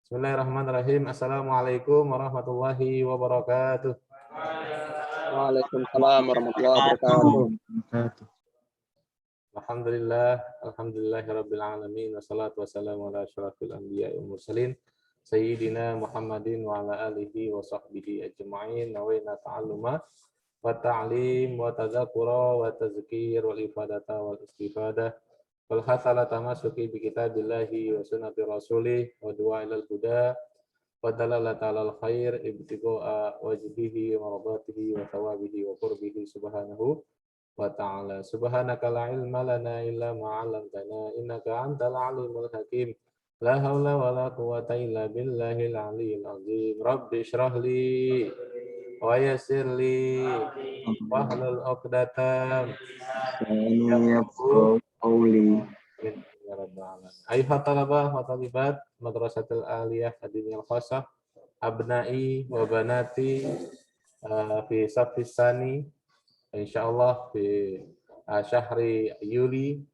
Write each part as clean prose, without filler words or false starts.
Bismillahirrahmanirrahim. Assalamualaikum warahmatullahi wabarakatuh. Waalaikumsalam warahmatullahi wabarakatuh. Alhamdulillahirabbil alamin wassalatu wassalamu ala asyrafil anbiya'i wal mursalin sayyidina Muhammadin wa ala alihi wa sahbihi ajma'in. Nawaina ta'alluma wa ta'lim wa tadzakkura wa tazkir wal ifadata wal istifadah wal hasala tamasuki bi kitabillahi wa sunnati rasulih wa du'a ilal huda wa dalalata alal khair ibtiqa'a wajhihi wa radatihi wa thawabihi wa qurbihi subhanahu wa ta'ala. Subhanaka la ilma lana illa ma 'allamtana innaka antal alimul hakim. La haula wa la quwwata illa billahil aliyyil azim. Rabbi shrah li wa yassir li wahlul 'uqdatam yafqahu qawli. Ayuhat talabah wa talibat Madrasatul Aliyah Adiniyal Khasah abnai wa banati fi safis sani insyaallah fi syahri Yuli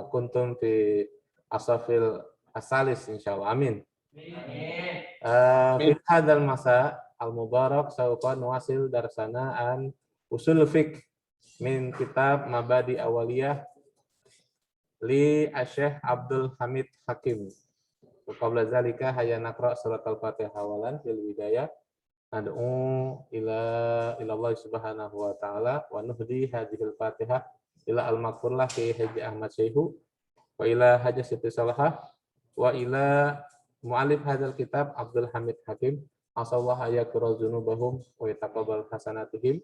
kuntum fi asafil asalis insyaallah. Amin. Fi hadzal masa al mubarak sawfa nuwasil darsana an usul fiqh min kitab Mabadi Awaliyah li Syekh Abdul Hamid Hakim. Qabla zalika hayya naqra surat al-Fatihah awalan fil bidayah. Nad'u ila Allah subhanahu wa ta'ala wa nuhdi hadhil Fatihah ila al-maqfurlah fi Haji Ahmad Syaihu wa ila Haji Siti Salahah wa ila mu'alif hadzal kitab Abdul Hamid Hakim asallahu ayakura dzunubahum wa yataqabbal hasanatihim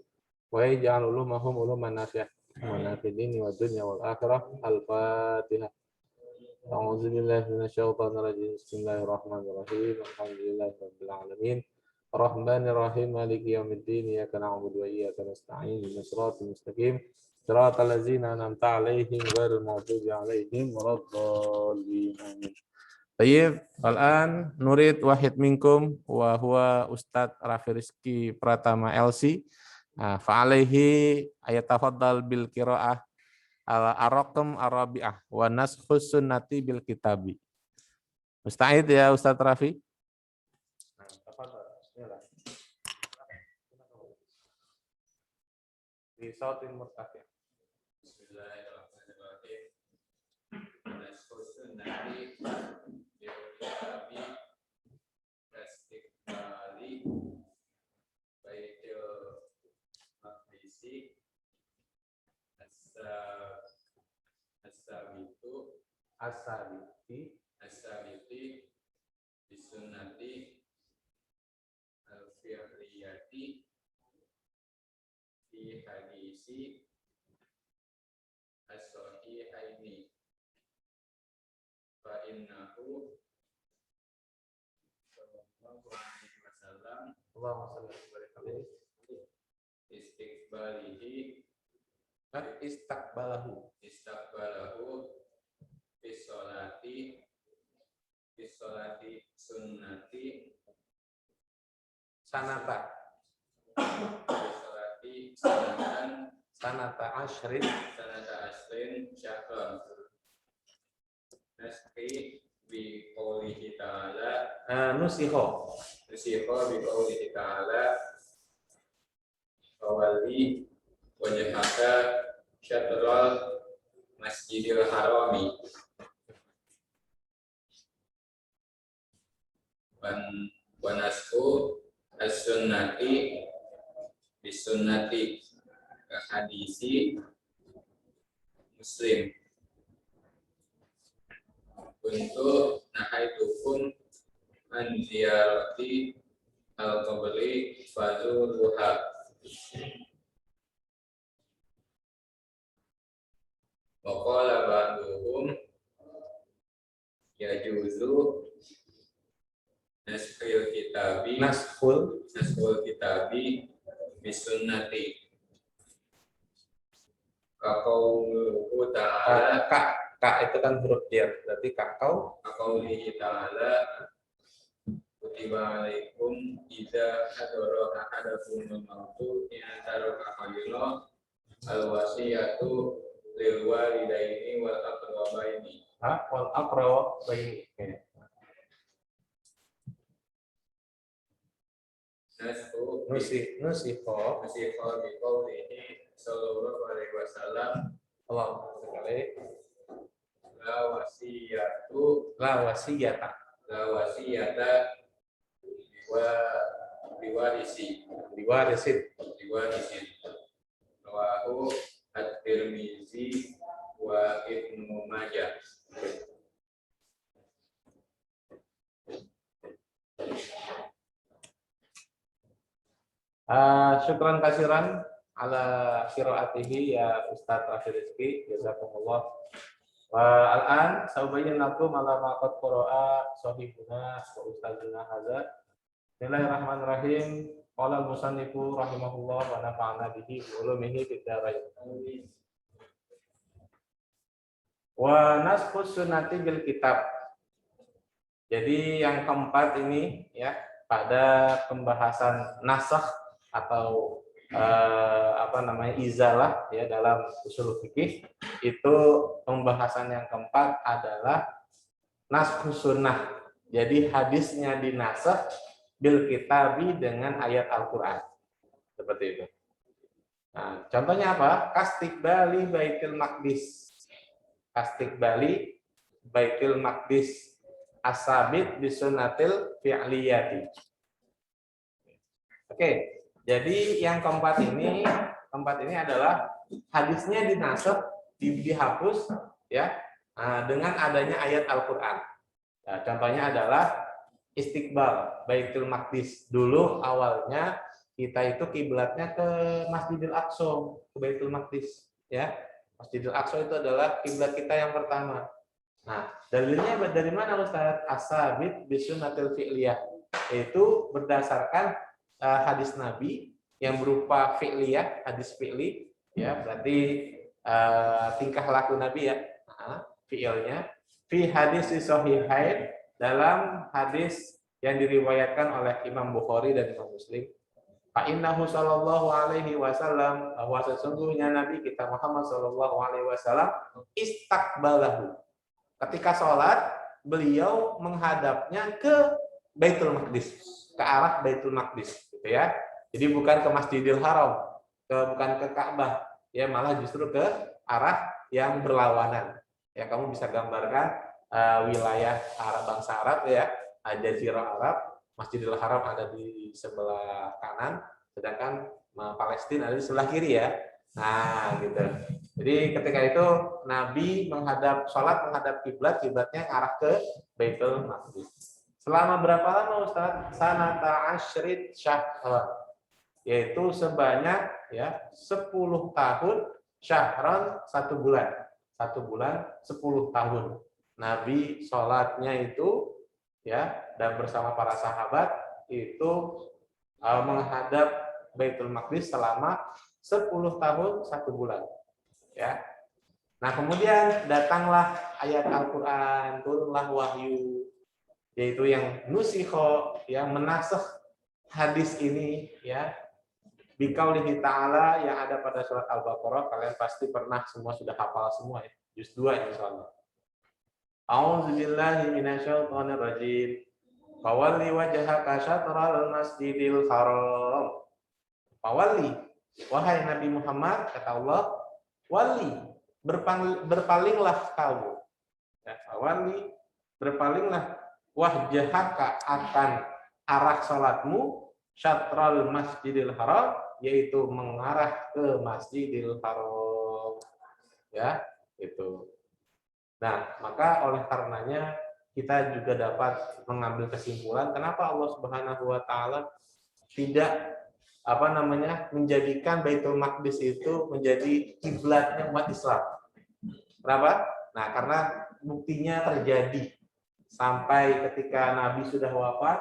wa yaj'al ulumahum uluman nafi'ah manafidini wa dunya wal akhirah. Al-Fatihah. A'udzu billahi minasyaitonir rajim. Bismillahirrahmanirrahim. Alhamdulillahirabbil alamin. Arrahmanir rahim. Maliki yaumiddin. Iyyaka na'budu wa iyyaka nasta'in. Ihdinas siratal mustaqim. Siratal ladzina an'amta 'alaihim ghairil maghdubi 'alaihim waladdallin. Amin. Baik, al-an nurid wahid minkum wa huwa Ustadz Rafi Rizky Pratama LC. Fa'alaihi ayatafaddal bil qiraah al-araqam arabi'ah wa naskhus sunnati bil kitabi. Musta'id ya Ustadz Rafi? Di sautin murtafi'. Bismillahirrahmanirrahim. Naskhus sunnati bil kitabi istiqbali baitil maqdisi as-sabiti bisunnati al-fi'liyati fi hadisi as-sahihaini fa innahu sallallahu alaihi wasallam Allahumma shalli wa barik istiqbalahu bisolati sunnati sanata bisolati sanata ashrin syahran nasqi bi qoulihi ta'ala nusiho bi qoulihi ta'ala wali wajhaka syatral masjidil harami wa nasku as-sunnati bisunnati hadisi Muslim untuk nahaitukum an ziyarati al-qabri fazuruha wa qala ba'duhum yajuzu naskhul kitabi bisunnati kaqauluhu ta'ala ka itu kan huruf dir berarti kaqaulihi ta'ala kutiba alaikum idza hadara ahadakumul mautu in taraka khayran al-wasiyatu lil walidaini wal aqrabaini wal aqrabaini nusikho biqaulihi sallallahu alaihi wasallam Allahumma shalli la wasiyata diwarisin rawahu at-Tirmizi wa Ibnu Majah. Syukran kasiran ala qiraatihi ya Ustaz Rafi Rizki, jazakumullah. Wa al-an saubayyin lakum ala ma qad qara'a sahibuna wa ustazuna hadza. Bismillahirrahmanirrahim. Qala al-musannifu rahimahullah wa nafa'ana bihi wa ulumihi fid dharain. Wa naskhus sunnati bil kitab. Jadi yang keempat ini ya, pada pembahasan nasakh atau izalah ya dalam usul fikih, itu pembahasan yang keempat adalah naskhus sunnah. Jadi hadisnya dinasakh bil kitabi dengan ayat Al-Qur'an. Seperti itu. Nah, contohnya apa? Kastikbali Baitul Maqdis. Kastikbali Baitul Maqdis asabit bisunnatil fi'liyati. Oke. Jadi yang keempat ini adalah hadisnya dinasakh, dihapus ya dengan adanya ayat Al-Qur'an. Nah, contohnya adalah istiqbal Baitul Maqdis. Dulu awalnya kita itu kiblatnya ke Masjidil Aqsa, ke Baitul Maqdis ya. Masjidil Aqsa itu adalah kiblat kita yang pertama. Nah, dalilnya dari mana Ustaz? Asabit bisunnatil fi'liyah. Itu berdasarkan hadis Nabi yang berupa fi'liyah, hadis fi'li ya, berarti tingkah laku Nabi ya. Fi'ilnya fi hadis sahihain, dalam hadis yang diriwayatkan oleh Imam Bukhari dan Imam Muslim. Fa innahu sallallahu alaihi wasallam, bahwa sesungguhnya Nabi kita Muhammad sallallahu alaihi wasallam istaqbalahu. Ketika sholat, beliau menghadapnya ke Baitul Maqdis, ke arah Baitul Maqdis, gitu ya. Jadi bukan ke Masjidil Haram, bukan ke Ka'bah, ya, malah justru ke arah yang berlawanan. Ya, kamu bisa gambarkan wilayah Arab, bangsa Arab ya, Jazirah Arab, Masjidil Haram ada di sebelah kanan, sedangkan Palestina ada di sebelah kiri ya. Nah, gitu. Jadi ketika itu Nabi sholat menghadap kiblatnya arah ke Baitul Maqdis. Selama berapa lama Ustaz? Sanata asyrid syahran, yaitu sebanyak ya 10 tahun, syahran 1 bulan. 1 bulan 10 tahun. Nabi sholatnya itu ya, dan bersama para sahabat itu menghadap Baitul Maqdis selama 10 tahun 1 bulan. Ya. Nah, kemudian datanglah ayat Al-Qur'an, turunlah wahyu, yaitu yang nusikho, yang menasakh hadis ini ya. Biqaulihi ta'ala, yang ada pada surat Al-Baqarah, kalian pasti pernah semua sudah hafal semua ya. Juz 2 insyaallah. A'udzubillahi minasyaitonir rajim. Fawalli wajhaka syatral masjidil haram. Fawalli, wahai Nabi Muhammad, kata Allah, wali, berpalinglah kamu. Ya, wali, berpalinglah wajhaka akan arah salatmu syatral masjidil haram, yaitu mengarah ke Masjidil Haram. Ya, itu. Nah, maka oleh karenanya kita juga dapat mengambil kesimpulan kenapa Allah Subhanahu wa taala tidak menjadikan Baitul Maqdis itu menjadi kiblatnya umat Islam. Kenapa? Nah, karena buktinya terjadi sampai ketika Nabi sudah wafat,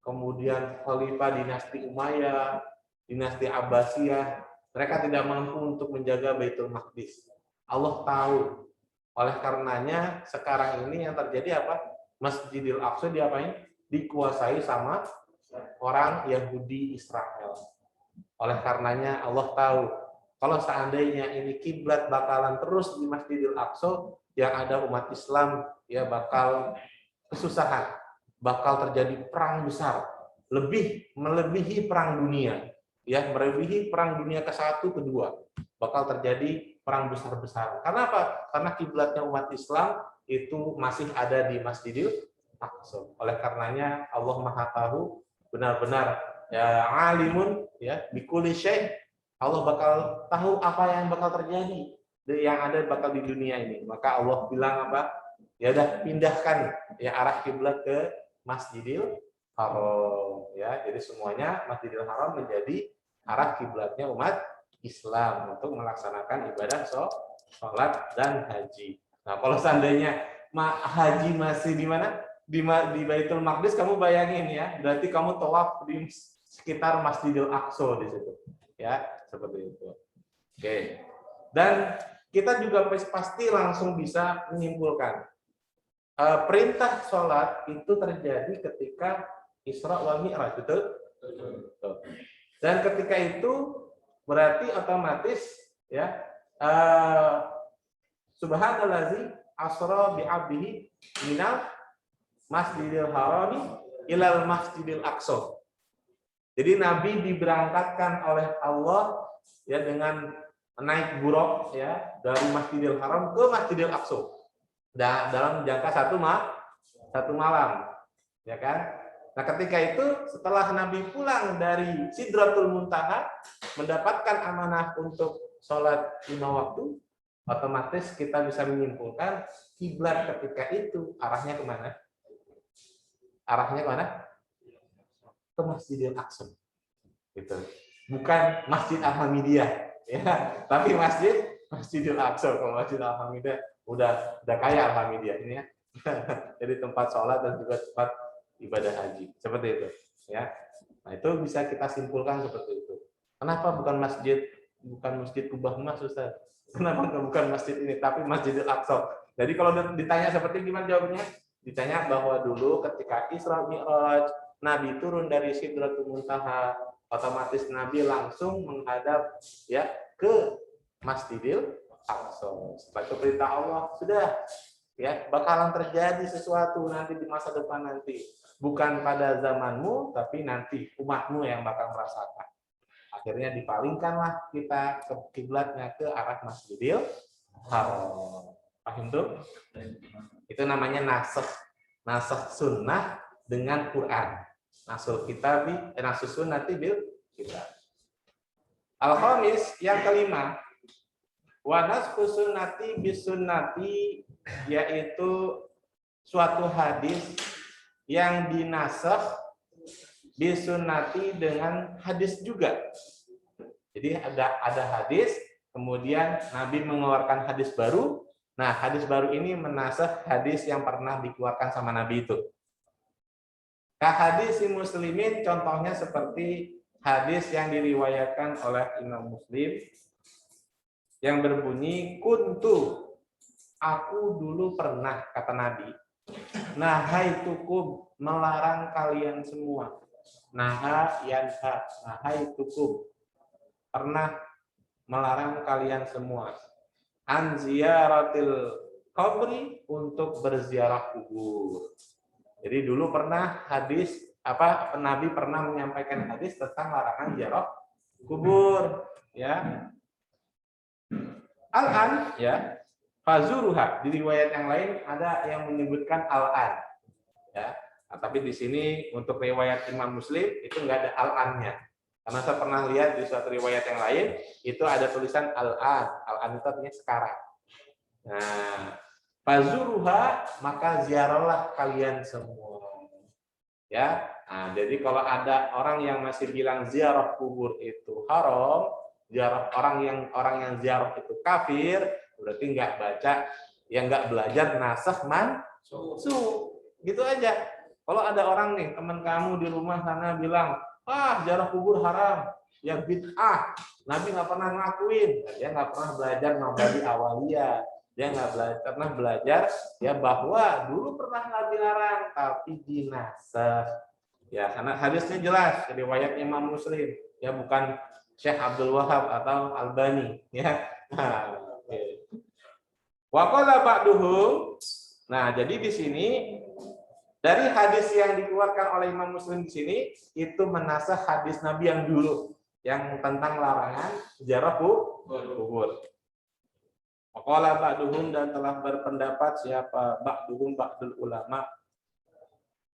kemudian khalifah dinasti Umayyah, dinasti Abbasiyah, mereka tidak mampu untuk menjaga Baitul Maqdis. Allah tahu. Oleh karenanya sekarang ini yang terjadi apa? Masjidil Aqsa dikuasai sama orang Yahudi Israel. Oleh karenanya Allah tahu kalau seandainya ini kiblat bakalan terus di Masjidil Aqsa, yang ada umat Islam ya bakal kesusahan, bakal terjadi perang besar melebihi perang dunia, ya, melebihi perang dunia ke-1, ke-2, bakal terjadi perang besar-besaran. Karena apa? Karena kiblatnya umat Islam itu masih ada di Masjidil Aqsa. Oleh karenanya Allah Maha tahu, benar-benar ya alimun, ya bikulli syai'. Allah bakal tahu apa yang bakal terjadi, yang ada bakal di dunia ini. Maka Allah bilang apa? Ya udah, pindahkan ya arah kiblat ke Masjidil Haram, ya. Jadi semuanya Masjidil Haram menjadi arah kiblatnya umat Islam untuk melaksanakan ibadah sholat dan haji. Nah, kalau seandainya haji masih di mana? Di Baitul Maqdis, kamu bayangin ya, berarti kamu tawaf di sekitar Masjidil Aqsa di situ. Ya, seperti itu. Oke. Dan kita juga pasti langsung bisa menyimpulkan perintah sholat itu terjadi ketika Isra wal Mi'raj, betul? Dan ketika itu berarti otomatis ya subhanallazi asra bi 'abdihi minal Masjidil Harami ilal Masjidil Aqsa. Jadi Nabi diberangkatkan oleh Allah ya dengan naik buraq ya dari Masjidil Haram ke Masjidil Aqsa. Dalam jangka satu malam, ya kan? Nah, ketika itu setelah Nabi pulang dari Sidratul Muntaha mendapatkan amanah untuk sholat 5 waktu, otomatis kita bisa menyimpulkan kiblat ketika itu arahnya kemana? Arahnya kemana? Ke Masjidil Aqsa. Gitu. Bukan Masjid Al-Hamidiyah, ya, tapi Masjidil Aqsa. Kalau Masjid Al-Hamidiyah udah kaya Al-Hamidiyah ini ya. Jadi tempat sholat dan juga tempat ibadah haji. Seperti itu, ya. Nah, itu bisa kita simpulkan seperti itu. Kenapa bukan Masjid Kubah Mas, Ustaz? Kenapa bukan masjid ini tapi Masjidil Aqsa? Jadi kalau ditanya seperti gimana jawabnya? Ditanya bahwa dulu ketika Isra Mi'raj, Nabi turun dari Sidratul Muntaha, otomatis Nabi langsung menghadap ya ke Masjidil Aqsa. Setelah itu perintah Allah, sudah ya bakalan terjadi sesuatu nanti di masa depan nanti. Bukan pada zamanmu, tapi nanti umatmu yang bakal merasakan. Akhirnya dipalingkanlah kita ke kiblatnya ke arah Masjidil Haram. Paham tuh? Itu namanya nasakh sunnah dengan Quran. Nasul sunnati bil kitab. Al-khamis, yang kelima, wa naskhu sunnati bis sunnati, yaitu suatu hadis yang dinasakh bis sunnati dengan hadis juga. Jadi ada hadis, kemudian Nabi mengeluarkan hadis baru. Nah, hadis baru ini menasakh hadis yang pernah dikeluarkan sama Nabi itu. Hadis Muslimin, contohnya seperti hadis yang diriwayatkan oleh Imam Muslim yang berbunyi kuntu, aku dulu pernah, kata Nabi, nahaitukum, melarang kalian semua. Nahaitukum, pernah melarang kalian semua. An ziyaratil qabri, untuk berziarah kubur. Jadi dulu pernah Nabi pernah menyampaikan hadis tentang larangan ziarah kubur, ya. Al-an, ya, fazuruha, di riwayat yang lain ada yang menyebutkan al-an, ya. Nah, tapi di sini untuk riwayat Imam Muslim itu enggak ada al-annya. Karena saya pernah lihat di suatu riwayat yang lain itu ada tulisan al-an. Al-an itu artinya sekarang. Nah, fazuruha, maka ziarahlah kalian semua. Ya. Nah, jadi kalau ada orang yang masih bilang ziarah kubur itu haram, ziarah orang yang ziarah itu kafir, berarti nggak belajar nasakh mansukh. Gitu aja. Kalau ada orang nih, teman kamu di rumah sana bilang, ziarah kubur haram, ya bid'ah, Nabi nggak pernah ngelakuin, dia nggak pernah belajar mabadi awaliyah, dia nggak pernah belajar ya bahwa dulu pernah Nabi larang, tapi dinasakh. Ya, karena hadisnya jelas, riwayat Imam Muslim, ya bukan Syekh Abdul Wahab atau Albani, ya. Wa qala ba'duhum. Nah, jadi di sini Dari hadis yang dikeluarkan oleh Imam Muslim di sini itu menasah hadis Nabi yang dulu yang tentang larangan ziarah kubur. Maqala ba'duhum dan telah berpendapat siapa ba'duhum ba'dul ulama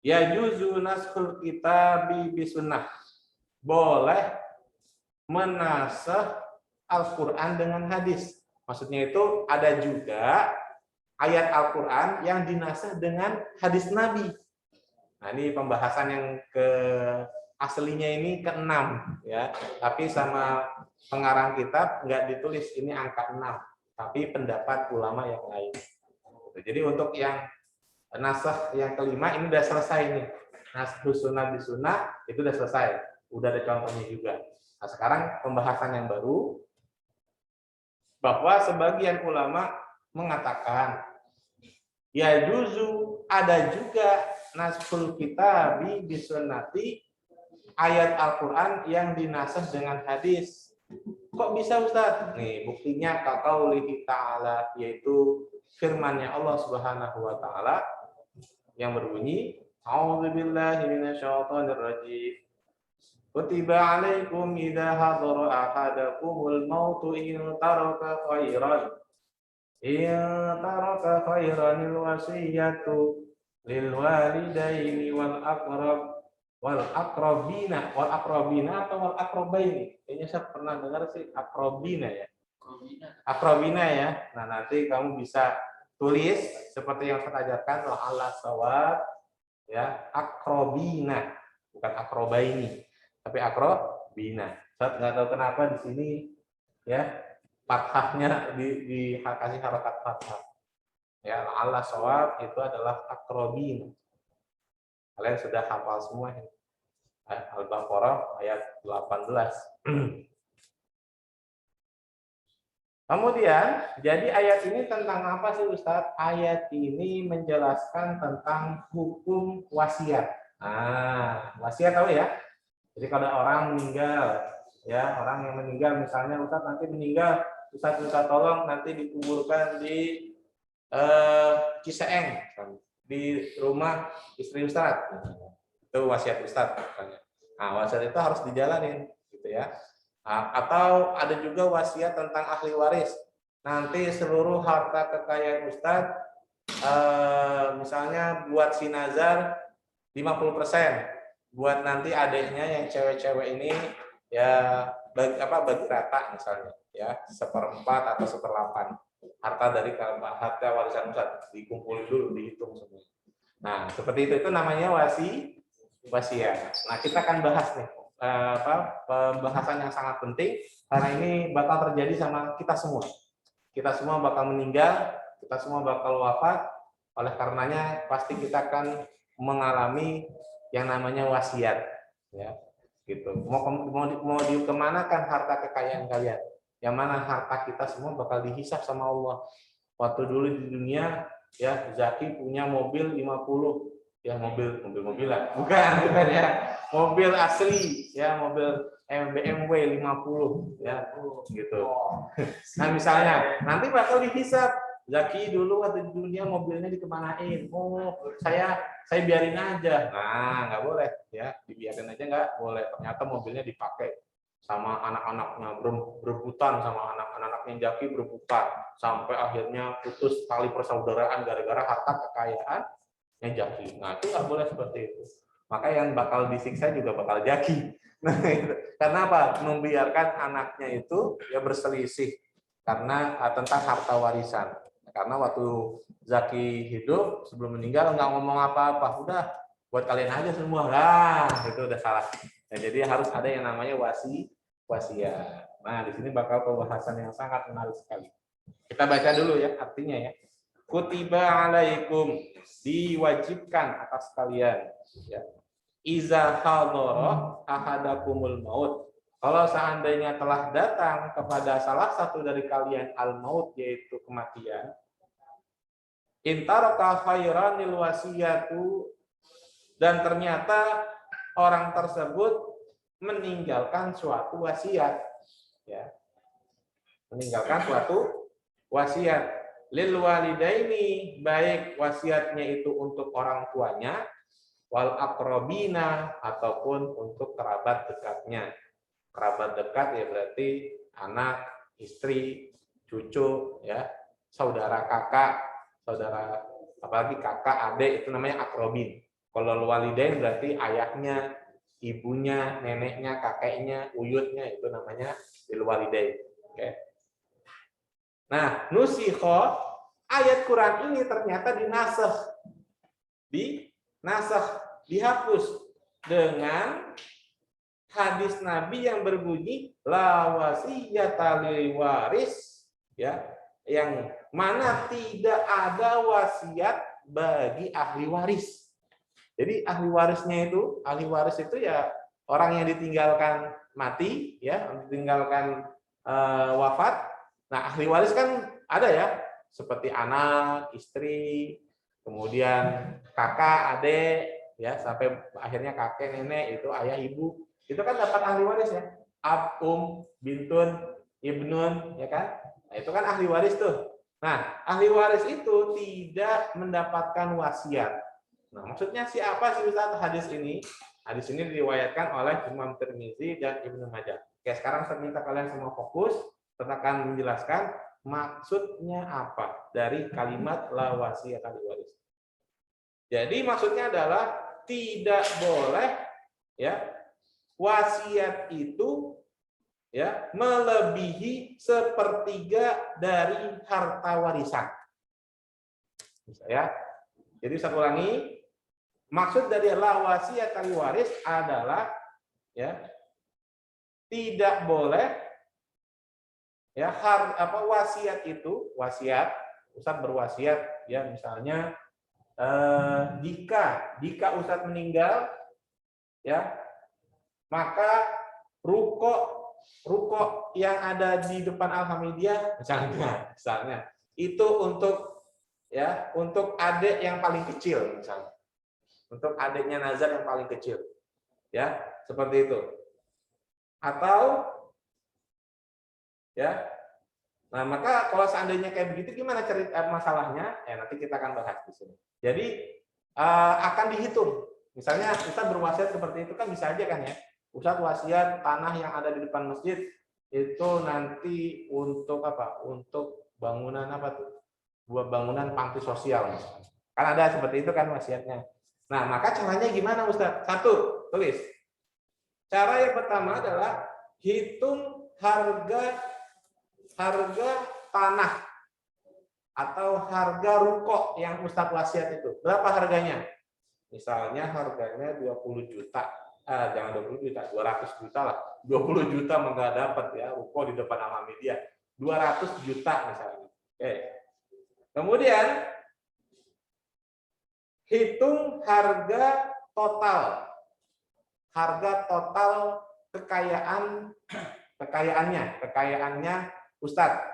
ya juzu naskhul kitabi bisunnah. Boleh menasah Al-Qur'an dengan hadis. Maksudnya itu ada juga ayat Al-Qur'an yang dinasah dengan hadis Nabi. Nah, ini pembahasan yang aslinya ini ke-6 ya. Tapi sama pengarang kitab enggak ditulis ini angka 6, tapi pendapat ulama yang lain. Jadi untuk yang nasakh yang kelima ini udah selesai nih. Nasakh sunnah bi sunnah itu udah selesai. Udah ada contohnya juga. Nah, sekarang pembahasan yang baru bahwa sebagian ulama mengatakan ya juzu ada juga naskhul kitabi bi sunnati ayat Al-Qur'an yang dinasakh dengan hadis. Kok bisa Ustaz? Nih, buktinya kaqaulihi ta'ala yaitu firman-Nya Allah Subhanahu wa taala yang berbunyi a'udzubillahi minasyaitonir rajim. Kutiba 'alaikum idza hadara ahadakumul mautu in taraka khairil wasiyatu lil walidaini wal aqrabina atau wal aqrabaini. Kayaknya saya pernah dengar sih aqrabina ya. Aqrabina ya. Nah, nanti kamu bisa tulis seperti yang saya ajarkan la'alla shawab ya, aqrabina bukan aqrabaini tapi aqrabina. Saya nggak tahu kenapa di sini ya fathahnya dikasih harakat fathah. Ya, la'alla shawab itu adalah aqrabina. Kalian sudah hafal semua ini. Al-Baqarah ayat 18. Kemudian, jadi ayat ini tentang apa sih Ustadz? Ayat ini menjelaskan tentang hukum wasiat. Nah, wasiat tahu ya? Jadi kalau orang meninggal, ya orang yang meninggal misalnya Ustadz nanti meninggal, Ustadz minta tolong nanti dikuburkan di Ciseeng, di rumah istri Ustadz. Itu wasiat Ustadz. Nah, wasiat itu harus dijalanin, gitu ya. Atau ada juga wasiat tentang ahli waris. Nanti seluruh harta kekayaan Ustadz, misalnya buat si Nazar 50%, buat nanti adiknya yang cewek-cewek ini ya bagi rata misalnya, ya 1/4 atau 1/8 harta dari harta warisan Ustadz dikumpulin dulu, dihitung semua. Nah, seperti itu namanya wasiat. Nah, kita akan bahas nih pembahasan yang sangat penting karena ini bakal terjadi sama kita semua. Kita semua bakal meninggal, kita semua bakal wafat. Oleh karenanya pasti kita akan mengalami yang namanya wasiat, ya. Gitu. Mau dikemanakan harta kekayaan kalian? Yang mana harta kita semua bakal dihisap sama Allah. Waktu dulu di dunia, ya Zaki punya mobil 50. Ya mobil-mobilan, bukan ya, mobil asli ya, mobil BMW 50 ya gitu. Nah misalnya nanti bakal dihisap, Zaki dulu waktu di dunia mobilnya dikemanain? Oh saya biarin aja. Nah nggak boleh ya, dibiarin aja nggak boleh. Ternyata mobilnya dipakai sama anak-anaknya, berebutan sama anak-anaknya Zaki, berebutan sampai akhirnya putus tali persaudaraan gara-gara harta kekayaan yang Jaki. Nah, itu nggak boleh seperti itu. Maka yang bakal disiksa juga bakal Jaki. Nah, itu. Karena apa? Membiarkan anaknya itu ya berselisih karena tentang harta warisan. Karena waktu Zaki hidup sebelum meninggal nggak ngomong apa-apa, udah buat kalian aja semua. Nah, itu udah salah. Nah, jadi harus ada yang namanya wasiat. Nah, di sini bakal pembahasan yang sangat menarik sekali. Kita baca dulu ya artinya ya. Kutiba alaikum, diwajibkan atas kalian ya. Iza hadara ahadakumul maut. Kalau seandainya telah datang kepada salah satu dari kalian al-maut yaitu kematian, intaraka khairanil wasiyatu, dan ternyata orang tersebut meninggalkan suatu wasiat ya. Meninggalkan suatu wasiat lil walidaini, baik wasiatnya itu untuk orang tuanya wal aqrabina, ataupun untuk kerabat dekatnya. Kerabat dekat ya berarti anak, istri, cucu, ya, saudara kakak, saudara apalagi kakak, adik, itu namanya akrobin. Kalau walidain berarti ayahnya, ibunya, neneknya, kakeknya, uyutnya, itu namanya bil walidain. Oke. Nah, nusikho, ayat Quran ini ternyata dihapus dengan hadis Nabi yang berbunyi la wasiyata lil waris, ya, yang mana tidak ada wasiat bagi ahli waris. Jadi ahli waris itu ya orang yang ditinggalkan mati, ya, ditinggalkan wafat. Nah, ahli waris kan ada ya, seperti anak, istri, kemudian kakak, adik, ya, sampai akhirnya kakek, nenek, itu ayah, ibu. Itu kan dapat ahli waris ya. Ab, bintun, ibnun, ya kan? Nah, itu kan ahli waris tuh. Nah, ahli waris itu tidak mendapatkan wasiat. Nah, maksudnya siapa sih Ustaz hadis ini? Hadis ini diriwayatkan oleh Imam Tirmizi dan Ibnu Majah. Oke, sekarang saya minta kalian semua fokus, kita akan menjelaskan maksudnya apa dari kalimat la wasiat ahli waris. Jadi maksudnya adalah tidak boleh, ya, wasiat itu, ya, melebihi sepertiga dari harta warisan. Ya. Jadi saya ulangi, maksud dari la wasiat ahli waris adalah, ya, tidak boleh, ya, wasiat itu, wasiat, Ustadz berwasiat, ya, misalnya jika Ustadz meninggal, ya, maka ruko yang ada di depan Alhamidiyah misalnya itu untuk, ya, untuk adik yang paling kecil, misalnya untuk adiknya Nazar yang paling kecil, ya, seperti itu. Atau, ya, nah, maka kalau seandainya kayak begitu, gimana cerita masalahnya? Ya, nanti kita akan bahas di sini. Jadi akan dihitung. Misalnya Ustadz berwasiat seperti itu kan bisa aja kan ya. Ustadz wasiat tanah yang ada di depan masjid itu nanti untuk apa? Untuk bangunan apa tuh? Buat bangunan panti sosial misalnya. Kan ada seperti itu kan wasiatnya. Nah, maka caranya gimana Ustadz? Satu, tulis. Cara yang pertama adalah hitung harga tanah atau harga ruko yang Ustadz wasiat itu. Berapa harganya? Misalnya harganya 20 juta. Jangan 20 juta, 200 juta lah. 20 juta nggak dapat ya ruko di depan Alhamidiyah. 200 juta misalnya. Oke. Kemudian hitung harga total. Harga total kekayaannya Ustadz.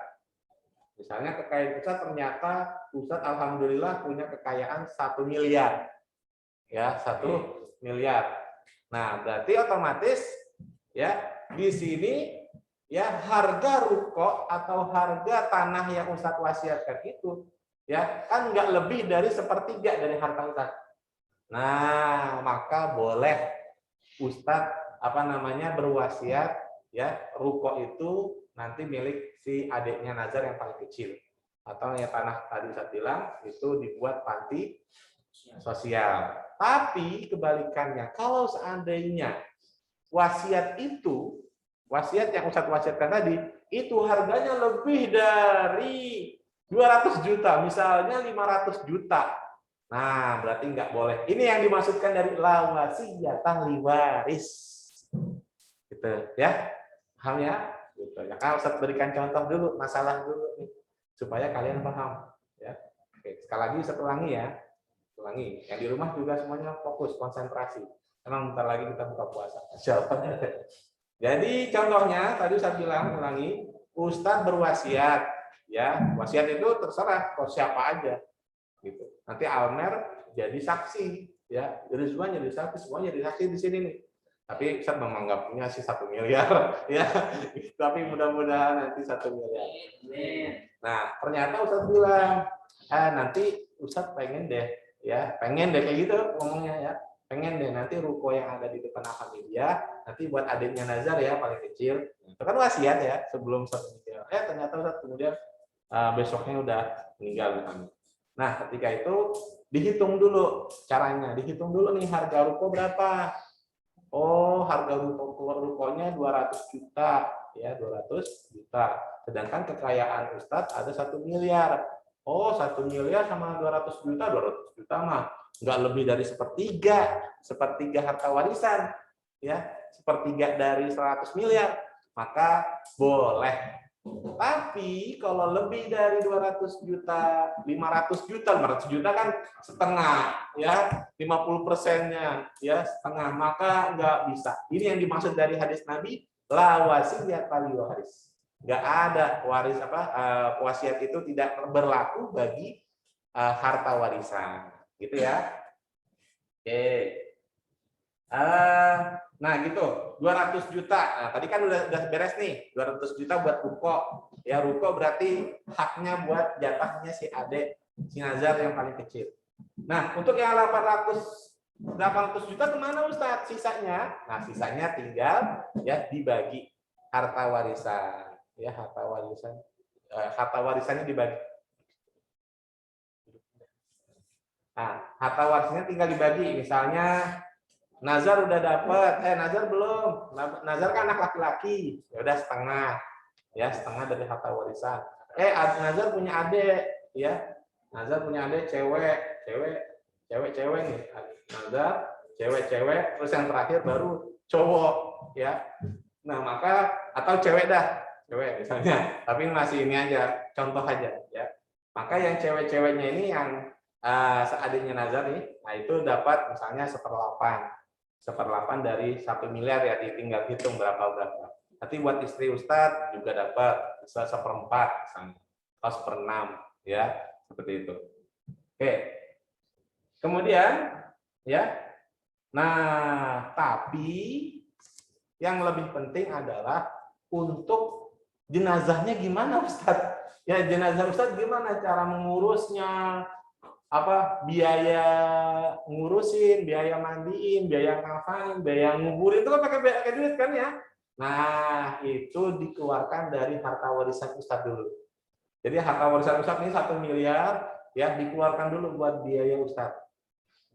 Misalnya kekayaan Ustadz ternyata Ustadz alhamdulillah punya kekayaan 1 miliar. Ya, 1 miliar. Nah, berarti otomatis, ya, di sini, ya, harga ruko atau harga tanah yang Ustadz wasiatkan itu, ya, kan nggak lebih dari sepertiga dari harta Ustadz. Nah, maka boleh Ustadz berwasiat, ya, ruko itu nanti milik si adiknya Nazar yang paling kecil, atau yang tanah tadi saya bilang itu dibuat panti sosial. Tapi kebalikannya, kalau seandainya wasiat yang Ustadz wasiatkan tadi itu harganya lebih dari 200 juta, misalnya 500 juta. Nah, berarti nggak boleh. Ini yang dimaksudkan dari la wasiyat ahli waris. Gitu ya. Paham ya? Gitu. Ya, kan Ustadz berikan contoh dulu, masalah dulu nih, supaya kalian paham. Ya. Oke, sekali lagi Ustadz ulangi ya. Ulangi. Yang di rumah juga semuanya fokus, konsentrasi. Emang bentar lagi kita buka puasa. Jadi contohnya tadi Ustadz bilang, ulangi, Ustadz berwasiat. Ya, wasiat itu terserah ke siapa aja. Gitu. Nanti Almer jadi saksi. Ya, jadi semua jadi saksi, semuanya jadi saksi di sini nih. Tapi saya menganggapnya sih 1 miliar, ya. Tapi mudah-mudahan nanti 1 miliar. Nah, ternyata Ustadz bilang, nanti Ustadz pengen deh kayak gitu ngomongnya ya. pengen deh nanti ruko yang ada di depan Alhamdulillah nanti buat adiknya Nazar ya paling kecil. Itu kan wasiat ya sebelum Ustaz meninggal. Ternyata Ustaz kemudian besoknya udah meninggal. Nah ketika itu dihitung dulu caranya, dihitung dulu nih harga ruko berapa. Oh, harga rukonya 200 juta, ya 200 juta. Sedangkan kekayaan Ustadz ada 1 miliar. Oh, 1 miliar sama 200 juta mah nggak lebih dari sepertiga harta warisan, ya sepertiga dari 100 miliar, maka boleh. Tapi kalau lebih dari 200 juta, 500 juta kan setengah, ya 50%-nya, ya setengah, maka nggak bisa. Ini yang dimaksud dari hadis Nabi, la wasiyat wali waris. Nggak ada waris wasiat itu tidak berlaku bagi harta warisan, gitu ya. Oke. Nah gitu, 200 juta. Nah, tadi kan udah beres nih, 200 juta buat ruko. Ya ruko berarti haknya buat jatahnya si Ade, si Nazar yang paling kecil. Nah, untuk yang 800 juta kemana Ustadz sisanya? Nah, sisanya tinggal ya dibagi harta warisan. Ya, harta warisannya dibagi. Nah, harta warisannya tinggal dibagi. Misalnya Nazar udah dapat, Nazar belum. Nazar kan anak laki-laki, ya udah setengah dari harta warisan. Nazar punya adik, ya. Nazar punya adik cewek nih. Nazar cewek, terus yang terakhir baru cowok, ya. Nah maka atau cewek misalnya, tapi masih ini aja, contoh aja, ya. Maka yang cewek-ceweknya ini yang seadiknya Nazar nih, nah itu dapat misalnya 1/8 dari 1 miliar ya, tinggal hitung berapa. Nanti buat istri Ustadz juga dapat 1/4 misalnya, atau 1/6 ya, seperti itu. Oke. Kemudian ya. Nah, tapi yang lebih penting adalah untuk jenazahnya gimana Ustadz? Ya jenazah Ustadz gimana cara mengurusnya? Biaya ngurusin, biaya mandiin, biaya ngafanin, biaya nguburin itu kan pakai duit kan ya. Nah, itu dikeluarkan dari harta warisan Ustadz dulu. Jadi harta warisan Ustadz ini 1 miliar ya dikeluarkan dulu buat biaya Ustadz.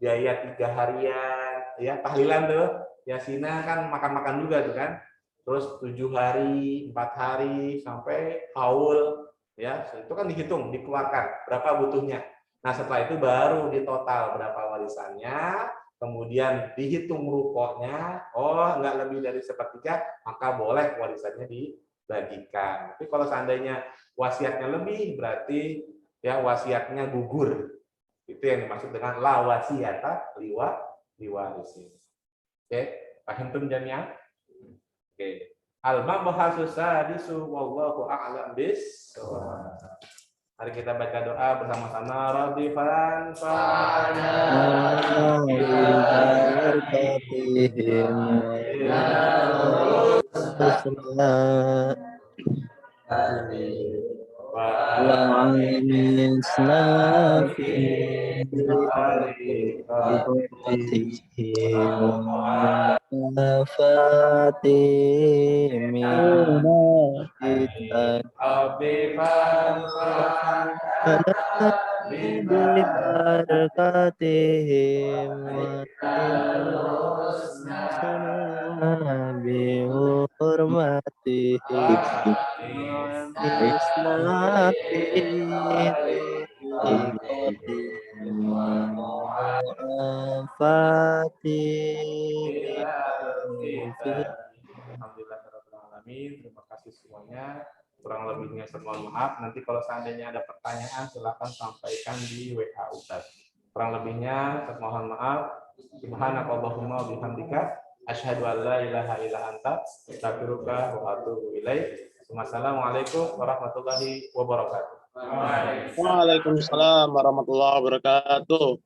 Biaya 3 harian, ya tahlilan tuh. Yasina kan makan-makan juga tuh kan. Terus 7 hari, 4 hari sampai haul ya. Itu kan dihitung, dikeluarkan berapa butuhnya. Nah, setelah itu baru ditotal berapa warisannya, kemudian dihitung rukonya, nggak lebih dari 1/3, maka boleh warisannya dibagikan. Tapi kalau seandainya wasiatnya lebih, berarti ya wasiatnya gugur. Itu yang dimaksud dengan la wasiyata liwarisin. Oke, paham tuh jami'ah? Oke. Al-mabhasu sadisu wallahu a'lam bis-shawab. Mari kita baca doa bersama-sama. Rabbi fanfa'na Alhamdulillahirrahmanirrahim. Terima kasih semuanya. Kurang lebihnya saya mohon maaf. Nanti kalau seandainya ada pertanyaan silakan sampaikan di WA Ustaz. Kurang lebihnya saya mohon maaf. Subhanakallahumma wa bihamdika asyhadu an la ilaha illa anta astaghfiruka wa atubu ilaik. Wassalamualaikum warahmatullahi wabarakatuh. Waalaikumsalam warahmatullahi wabarakatuh.